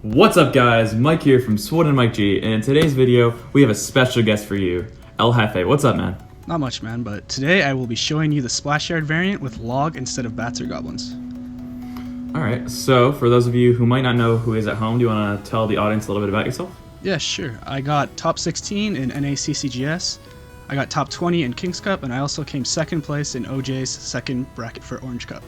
What's up guys, Mike here from Swood and Mike G, and in today's video we have a special guest for you, Jefe. What's up, man? Not much, man, but today I will be showing you the Splashyard variant with log instead of bats or goblins. Alright, so for those of you who might not know who is at home, do you want to tell the audience a little bit about yourself? Yeah, sure. I got top 16 in NA CCGS, I got top 20 in King's Cup, and I also came second place in OJ's second bracket for Orange Cup.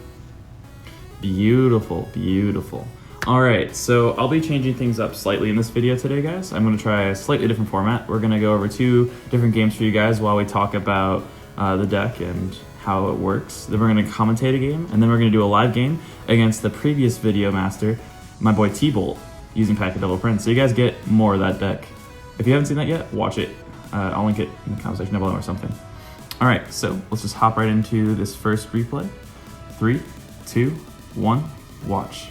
Beautiful, beautiful. Alright, so I'll be changing things up slightly in this video today, guys. I'm going to try a slightly different format. We're going to go over 2 different games for you guys while we talk about the deck and how it works. Then we're going to commentate a game, and then we're going to do a live game against the previous video master, my boy T-Bolt, using Packet Double Prince. So you guys get more of that deck. If you haven't seen that yet, watch it. I'll link it in the comment section below or something. Alright, so let's just hop right into this first replay. 3, 2, 1, watch.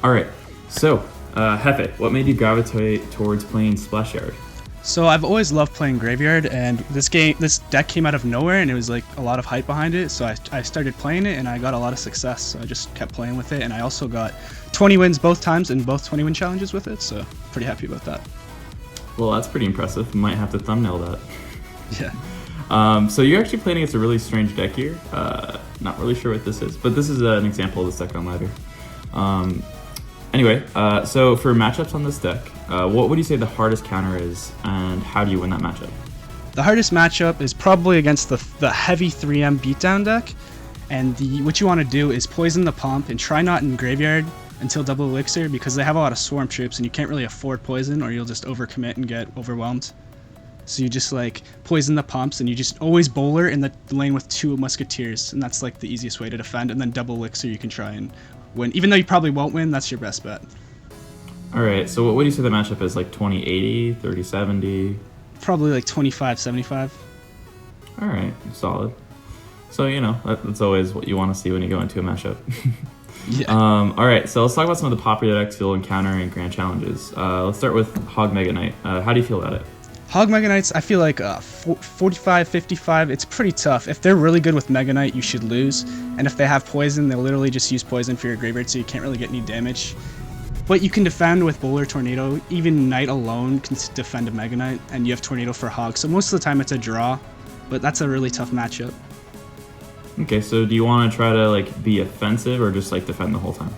Alright, so, Jefe, what made you gravitate towards playing Splashyard? So I've always loved playing Graveyard, and this deck came out of nowhere, and it was like a lot of hype behind it, so I started playing it, and I got a lot of success, so I just kept playing with it, and I also got 20 wins both times in both 20-win challenges with it, so pretty happy about that. Well, that's pretty impressive. You might have to thumbnail that. Yeah. So you're actually playing against a really strange deck here. Not really sure what this is, but this is an example of this deck on ladder. Anyway, so for matchups on this deck, what would you say the hardest counter is, and how do you win that matchup? The hardest matchup is probably against the heavy 3M beatdown deck, and what you want to do is poison the pump and try not in Graveyard until double elixir, because they have a lot of swarm troops and you can't really afford poison or you'll just overcommit and get overwhelmed. So you just like poison the pumps and you just always bowler in the lane with 2 musketeers, and that's like the easiest way to defend, and then double elixir you can try and win. Even though you probably won't win, that's your best bet. Alright, so what do you say the matchup is? Like 20-80, 30-70? Probably like 25-75. Alright, solid. So, you know, that's always what you want to see when you go into a matchup. Yeah. Alright, so let's talk about some of the popular decks you'll encounter in grand challenges. Let's start with Hog Mega Knight. How do you feel about it? Hog Mega Knights, I feel like 45, 55, it's pretty tough. If they're really good with Mega Knight, you should lose. And if they have poison, they'll literally just use poison for your graveyard, so you can't really get any damage. But you can defend with Bowler Tornado. Even Knight alone can defend a Mega Knight, and you have Tornado for Hog. So most of the time it's a draw, but that's a really tough matchup. Okay, so do you want to try to like be offensive or just like defend the whole time?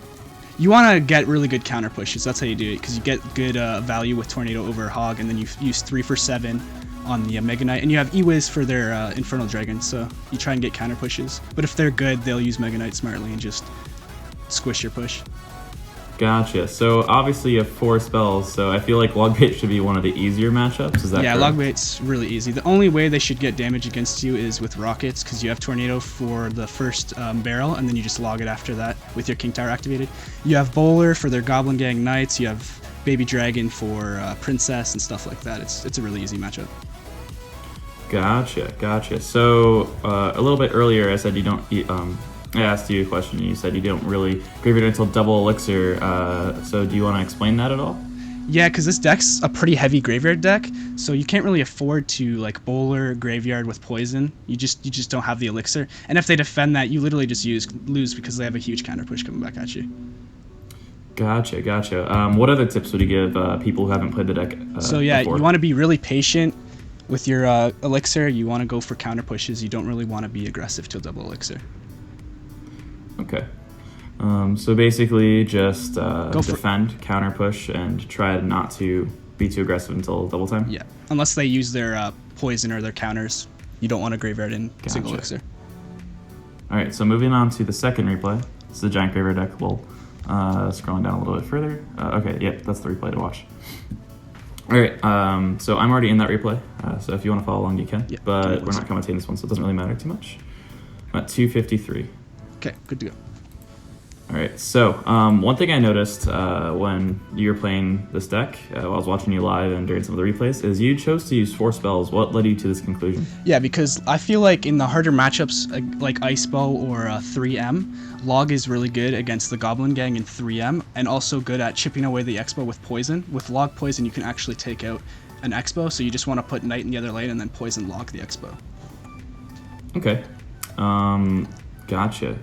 You want to get really good counter pushes. That's how you do it, because you get good value with Tornado over Hog, and then you use 3 for 7 on the Mega Knight, and you have E-Wiz for their Infernal Dragon, so you try and get counter pushes. But if they're good, they'll use Mega Knight smartly and just squish your push. Gotcha. So obviously you have 4 spells, so I feel like Logbait should be one of the easier matchups. Is that Yeah, correct? Logbait's really easy. The only way they should get damage against you is with rockets, because you have Tornado for the first barrel, and then you just log it after that with your King Tower activated. You have Bowler for their Goblin Gang Knights. You have Baby Dragon for Princess and stuff like that. It's a really easy matchup. Gotcha. So a little bit earlier, I said you don't. I asked you a question. You said you don't really graveyard until double elixir. So do you want to explain that at all? Yeah, because this deck's a pretty heavy graveyard deck, so you can't really afford to like bowler graveyard with poison. You just don't have the elixir, and if they defend that, you literally just lose because they have a huge counter push coming back at you. Gotcha. What other tips would you give people who haven't played the deck? So yeah, before? You want to be really patient with your elixir. You want to go for counter pushes. You don't really want to be aggressive till double elixir. Okay. So basically just defend, counter push, and try not to be too aggressive until double time? Yeah, unless they use their poison or their counters. You don't want to graveyard in single elixir. Alright, so moving on to the second replay. This is a giant graveyard deck. We'll scrolling down a little bit further. Okay, yep, that's the replay to watch. Alright, so I'm already in that replay, so if you want to follow along you can, but we're not commentating this one, so it doesn't really matter too much. I'm at 253. Okay, good to go. Alright, so one thing I noticed when you were playing this deck, while I was watching you live and during some of the replays, is you chose to use 4 spells. What led you to this conclusion? Yeah, because I feel like in the harder matchups, like Ice Bow or 3M, Log is really good against the Goblin Gang in 3M, and also good at chipping away the Expo with poison. With Log Poison, you can actually take out an Expo, so you just want to put Knight in the other lane and then poison Log the Expo. Okay. Gotcha.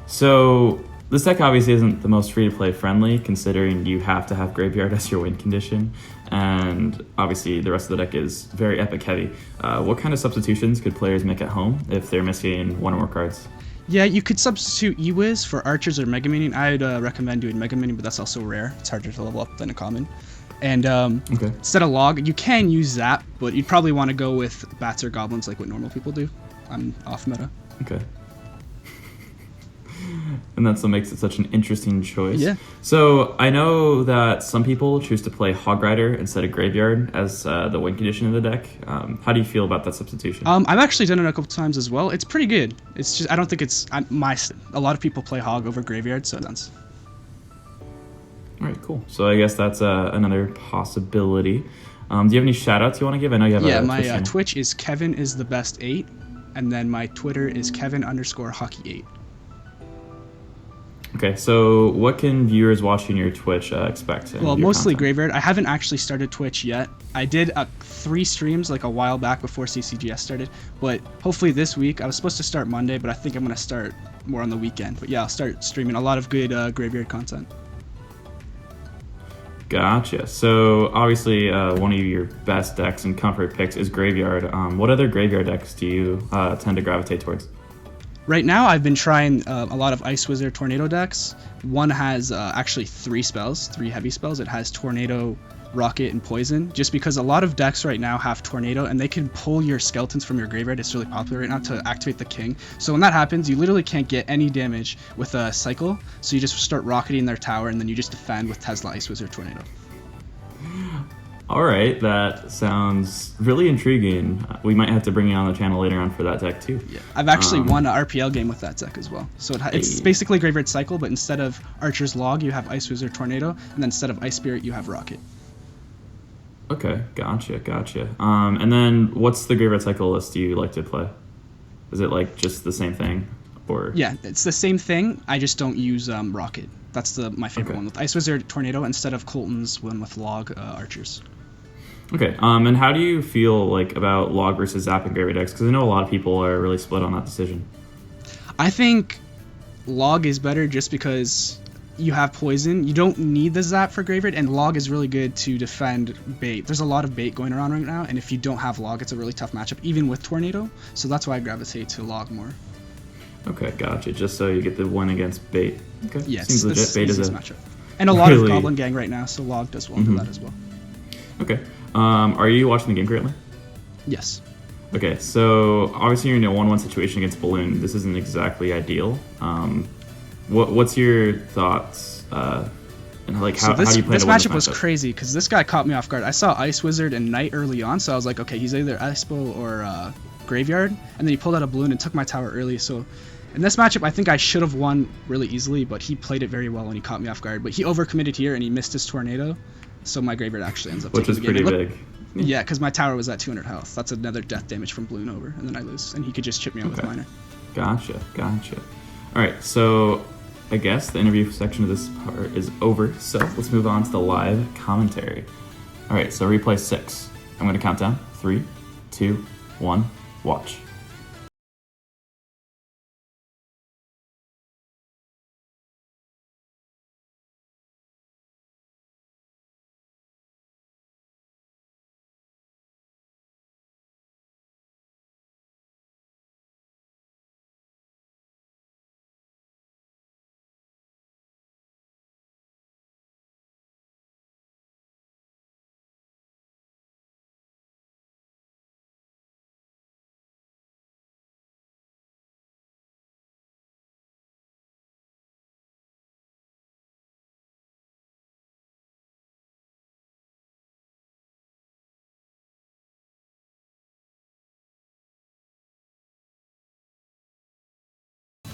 So this deck obviously isn't the most free-to-play friendly, considering you have to have Graveyard as your win condition, and obviously the rest of the deck is very epic heavy. What kind of substitutions could players make at home if they're missing one or more cards? Yeah, you could substitute E-Wiz for Archers or Mega Minion. I'd recommend doing Mega Minion, but that's also rare. It's harder to level up than a common. And instead of Log, you can use Zap, but you'd probably want to go with Bats or Goblins like what normal people do. I'm off meta. Okay. And that's what makes it such an interesting choice. Yeah. So I know that some people choose to play Hog Rider instead of Graveyard as the win condition of the deck. How do you feel about that substitution? I've actually done it a couple times as well. It's pretty good. It's just I don't think it's a lot of people play Hog over Graveyard, so that's. All right, cool. So I guess that's another possibility. Do you have any shout-outs you want to give? I know you have a my Twitch Twitch is Kevin is the best 8, and then my Twitter is Kevin_hockey8. Okay, so what can viewers watching your Twitch expect? Well, mostly Graveyard. I haven't actually started Twitch yet. I did 3 streams like a while back before CCGS started, but hopefully this week. I was supposed to start Monday, but I think I'm going to start more on the weekend. But yeah, I'll start streaming a lot of good Graveyard content. Gotcha. So obviously one of your best decks and comfort picks is Graveyard. What other Graveyard decks do you tend to gravitate towards? Right now, I've been trying a lot of Ice Wizard Tornado decks. One has actually 3 spells, 3 heavy spells. It has Tornado, Rocket, and Poison. Just because a lot of decks right now have Tornado, and they can pull your skeletons from your graveyard. It's really popular right now to activate the king. So when that happens, you literally can't get any damage with a cycle. So you just start rocketing their tower, and then you just defend with Tesla Ice Wizard Tornado. All right, that sounds really intriguing. We might have to bring you on the channel later on for that deck too. Yeah, I've actually won an RPL game with that deck as well. So it's basically Graveyard Cycle, but instead of Archer's Log, you have Ice Wizard Tornado, and then instead of Ice Spirit, you have Rocket. Okay, gotcha. And then what's the Graveyard Cycle list you like to play? Is it like just the same thing, or? Yeah, it's the same thing. I just don't use Rocket. That's my favorite one with Ice Wizard Tornado instead of Colton's one with Log Archers. Okay, and how do you feel like about Log versus Zap and Graveyard decks? Because I know a lot of people are really split on that decision. I think Log is better just because you have Poison. You don't need the Zap for Graveyard, and Log is really good to defend bait. There's a lot of bait going around right now, and if you don't have Log, it's a really tough matchup, even with Tornado. So that's why I gravitate to Log more. Okay, gotcha. Just so you get the win against bait. Okay, yeah, seems legit. Bait is a matchup. And a lot of Goblin Gang right now, so Log does well into that as well. Okay. Are you watching the game currently? Yes. Okay, so obviously you're in a 1-1 situation against Balloon. This isn't exactly ideal. What's your thoughts? And like how do you plan to win this matchup was crazy because this guy caught me off guard. I saw Ice Wizard and Knight early on, so I was like, okay, he's either Expo or Graveyard, and then he pulled out a Balloon and took my tower early. So in this matchup, I think I should have won really easily, but he played it very well and he caught me off guard. But he overcommitted here and he missed his Tornado. So my Graveyard actually ends up taking the game. Which is pretty big. Yeah, because my tower was at 200 health. That's another death damage from Balloon over, and then I lose. And he could just chip me out with Miner. Gotcha. All right, so I guess the interview section of this part is over. So let's move on to the live commentary. All right, so replay 6. I'm going to count down. 3, 2, 1, watch.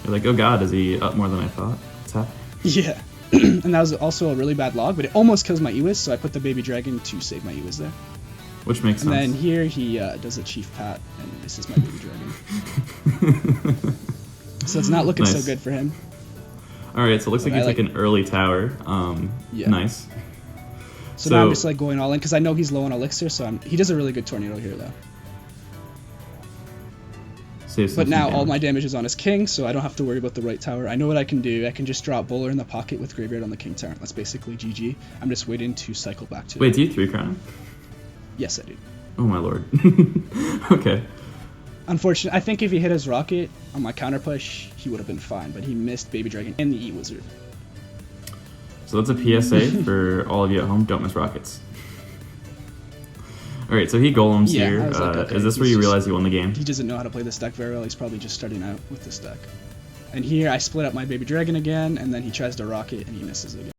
You're like, oh god, is he up more than I thought? What's happening? Yeah. And that was also a really bad log, but it almost kills my Ewiz, so I put the baby dragon to save my Ewiz there. Which makes sense. And then here he does a Chief Pat, and this is my baby dragon. So it's not looking so good for him. Alright, so it looks like he's like an early tower. Yeah. Nice. So now I'm just like going all in, because I know he's low on elixir, so he does a really good Tornado here though. Save some But now all damage. my damage is on his king, so I don't have to worry about the right tower. I know what I can do. I can just drop Bowler in the pocket with Graveyard on the king tower. That's basically GG. I'm just waiting to cycle back to Wait, it. do you 3-crown him? Yes, I do. Oh my lord. Okay. Unfortunately, I think if he hit his rocket on my counter push, he would have been fine, but he missed Baby Dragon and the E-Wizard. So that's a PSA for all of you at home. Don't miss rockets. All right, so he golems Yeah, here. I was like, okay, is this where you he's just- realize you won the game? He doesn't know how to play this deck very well. He's probably just starting out with this deck. And here I split up my Baby Dragon again, and then he tries to rocket and he misses again.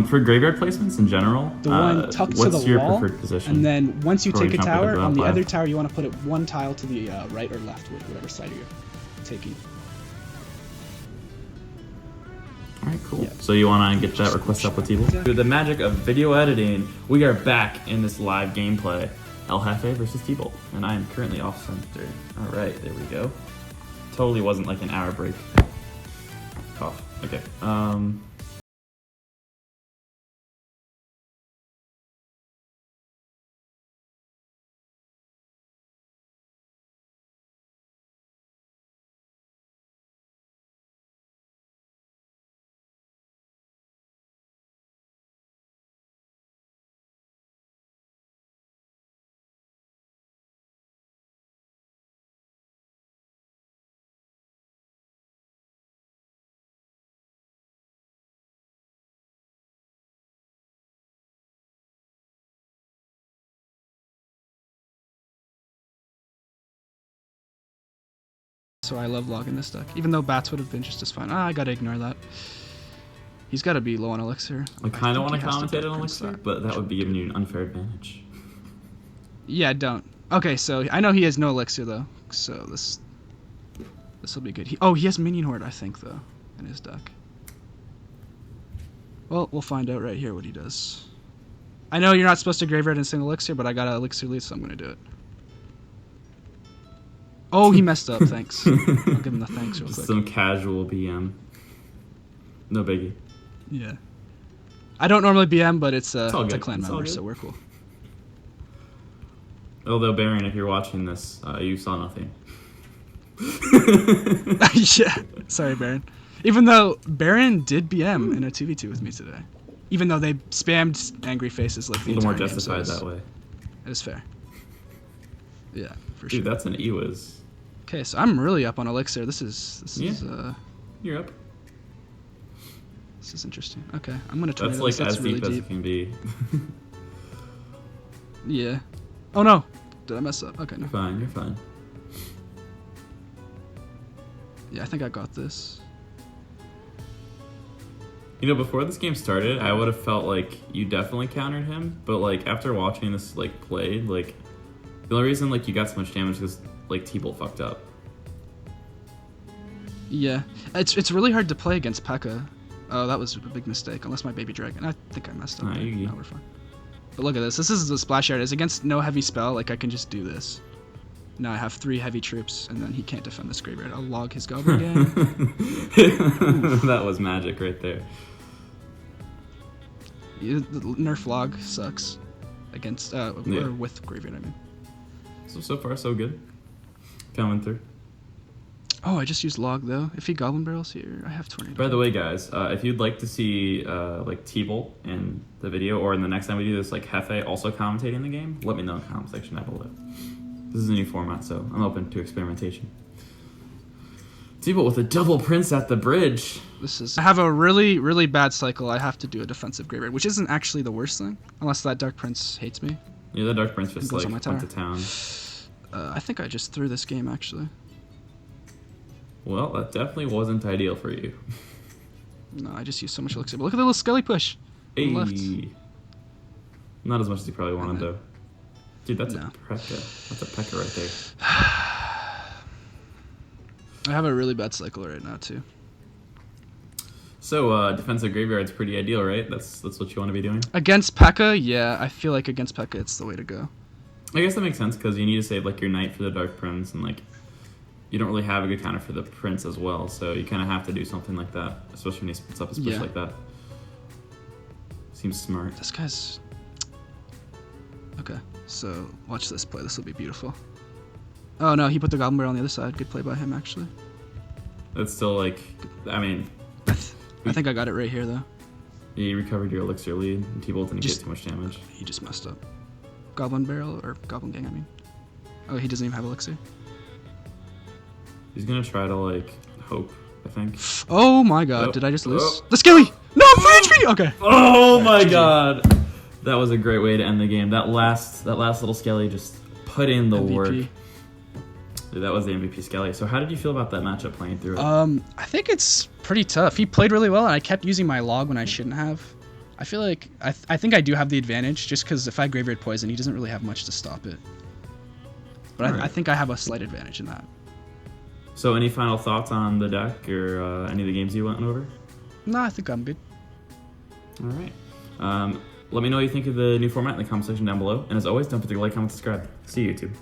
For graveyard placements in general, The one tucked to what's the your wall, preferred position? and then once you Or take a jump with tower, it on the without other live? tower you want to put it one tile to the right or left, whatever side you're taking. All right, cool. Yeah. So you want to get that request up with T-Bolt? Through the magic of video editing, we are back in this live gameplay. El Jefe versus T-Bolt, and I am currently off center. All right, there we go. Totally wasn't like an hour break. Cough. Okay. So I love logging this deck, even though bats would have been just as fine. I gotta ignore that. He's gotta be low on elixir. I kind of think want to he has to commentate Dark on Prince Elixir, that. but that would be giving you an unfair advantage. Yeah, don't. Okay, so I know he has no elixir though, so this will be good. He has Minion Horde, I think, though, in his deck. Well, we'll find out right here what he does. I know you're not supposed to graveyard and sing elixir, but I got an elixir lead, so I'm gonna do it. Oh, he messed up. Thanks. I'll give him the thanks real Just quick. some casual BM. No biggie. Yeah. I don't normally BM, but it's all a good. clan It's all member, good. so we're cool. Although Baron, if you're watching this, you saw nothing. Yeah. Sorry, Baron. Even though Baron did BM in a 2v2 with me today. Even though they spammed angry faces like A the little more entire game, justified so that way. it is fair. Yeah, for Dude, sure. that's an E-Wiz. Okay, so I'm really up on elixir. This is You're up. this is interesting. Okay, I'm gonna try That's this. like That's as really deep as deep. it can be. Yeah. Oh no! Did I mess up? Okay, no. Fine, you're fine. Yeah, I think I got this. You know, before this game started, I would have felt like you definitely countered him, but like after watching this like played, like the only reason like you got so much damage is like T-Bolt fucked up. Yeah, it's really hard to play against P.E.K.K.A. Oh, that was a big mistake. Unless my baby dragon. I think I messed up. Nah, there. you- No, we're fine. But look at this. This is the Splashyard. It's against no heavy spell. Like I can just do this. Now I have 3 heavy troops, and then he can't defend this graveyard. I'll log his goblin again. That was magic right there. Yeah, the nerf log sucks against Yeah. or with graveyard. I mean. So far so good. Coming through. Oh, I just used log though. If he goblin barrels here, I have tornado. By the way, guys, if you'd like to see like T-Bolt in the video, or in the next time we do this, like Jefe also commentating the game, let me know in the comment section down below. This is a new format, so I'm open to experimentation. T-Bolt with a double prince at the bridge. I have a really, really bad cycle. I have to do a defensive graveyard, which isn't actually the worst thing, unless that Dark Prince hates me. Yeah, the Dark Prince just Goes like on my went to tower. town. I think I just threw this game actually. Well, that definitely wasn't ideal for you. No, I just used so much elixir. But look at the little skelly push. Hey. Left. Not as much as you probably wanted, though. Dude, that's No. a P.E.K.K.A. That's a P.E.K.K.A. right there. I have a really bad cycle right now too. So defensive graveyard's pretty ideal, right? That's what you want to be doing. Against P.E.K.K.A, yeah, I feel like against P.E.K.K.A it's the way to go. I guess that makes sense because you need to save like your knight for the Dark Prince, and like you don't really have a good counter for the Prince as well, so you kind of have to do something like that, especially when he splits up a push like that. Seems smart. This guy's okay. So watch this play. This will be beautiful. Oh no, he put the Goblin Barrel on the other side. Good play by him, actually. That's still like, I mean, I think I got it right here though. you recovered your elixir lead, and T-Bolt didn't get too much damage. He just messed up. Goblin Barrel or Goblin Gang, I mean. Oh, he doesn't even have elixir. He's gonna try to like hope, I think. Oh my god, did I just lose? The Skilly! No, free HP! Okay. Oh my god! That was a great way to end the game. That last little Skelly just put in the MVP. work. Dude, that was the MVP Skelly. So how did you feel about that matchup playing through it? I think it's pretty tough. He played really well, and I kept using my log when I shouldn't have. I feel like I think I do have the advantage, just because if I Graveyard Poison, he doesn't really have much to stop it. But I think I have a slight advantage in that. So any final thoughts on the deck or any of the games you went over? No, I think I'm good. All right. Let me know what you think of the new format in the comment section down below. And as always, don't forget to like, comment, subscribe. See you, YouTube.